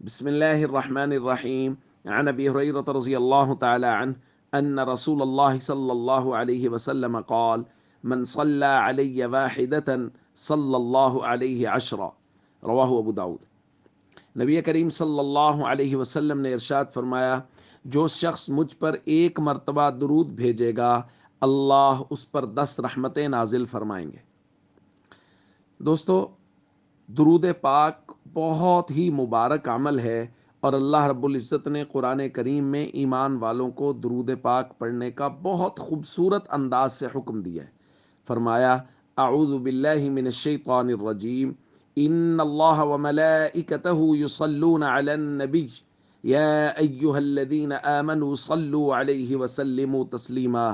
بسم الله الرحمن الرحيم. عن أبي هريرة رضي الله تعالى عنه أن رسول الله صلى الله عليه وسلم قال: من صلى علي واحدة صلى الله عليه عشرا. رواہ ابو داود۔ نبی کریم صلی اللہ علیہ وسلم نے ارشاد فرمایا، جو شخص مجھ پر ایک مرتبہ درود بھیجے گا اللہ اس پر 10 رحمتیں نازل فرمائیں گے۔ دوستو، درود پاک بہت ہی مبارک عمل ہے، اور اللہ رب العزت نے قرآن کریم میں ایمان والوں کو درود پاک پڑھنے کا بہت خوبصورت انداز سے حکم دیا ہے۔ فرمایا، اعوذ باللہ من الشیطان الرجیم، ان اللہ وملائکتہ یصلون علی النبی یا ایہا الذین آمنوا صلوا علیہ وسلموا تسلیما،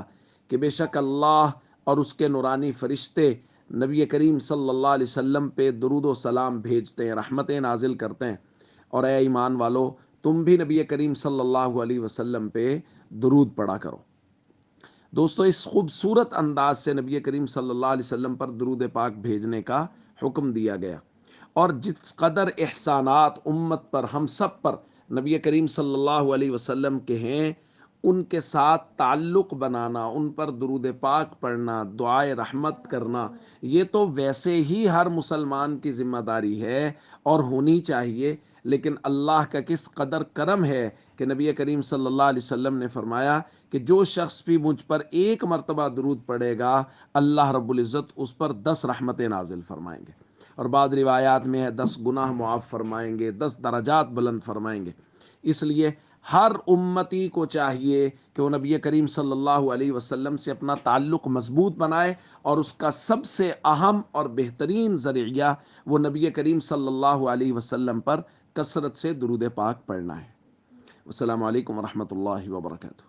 کہ بے شک اللہ اور اس کے نورانی فرشتے نبی کریم صلی اللہ علیہ وسلم پہ درود و سلام بھیجتے ہیں، رحمتیں نازل کرتے ہیں، اور اے ایمان والو تم بھی نبی کریم صلی اللہ علیہ وسلم پہ درود پڑھا کرو۔ دوستو، اس خوبصورت انداز سے نبی کریم صلی اللہ علیہ وسلم پر درود پاک بھیجنے کا حکم دیا گیا، اور جس قدر احسانات امت پر، ہم سب پر نبی کریم صلی اللہ علیہ وسلم کے ہیں، ان کے ساتھ تعلق بنانا، ان پر درود پاک پڑھنا، دعائے رحمت کرنا، یہ تو ویسے ہی ہر مسلمان کی ذمہ داری ہے اور ہونی چاہیے، لیکن اللہ کا کس قدر کرم ہے کہ نبی کریم صلی اللہ علیہ وسلم نے فرمایا کہ جو شخص بھی مجھ پر ایک مرتبہ درود پڑھے گا اللہ رب العزت اس پر 10 رحمتیں نازل فرمائیں گے، اور بعض روایات میں ہے 10 گناہ معاف فرمائیں گے، 10 درجات بلند فرمائیں گے۔ اس لیے ہر امتی کو چاہیے کہ وہ نبی کریم صلی اللہ علیہ وسلم سے اپنا تعلق مضبوط بنائے، اور اس کا سب سے اہم اور بہترین ذریعہ وہ نبی کریم صلی اللہ علیہ وسلم پر کثرت سے درود پاک پڑھنا ہے۔ السلام علیکم ورحمۃ اللہ وبرکاتہ۔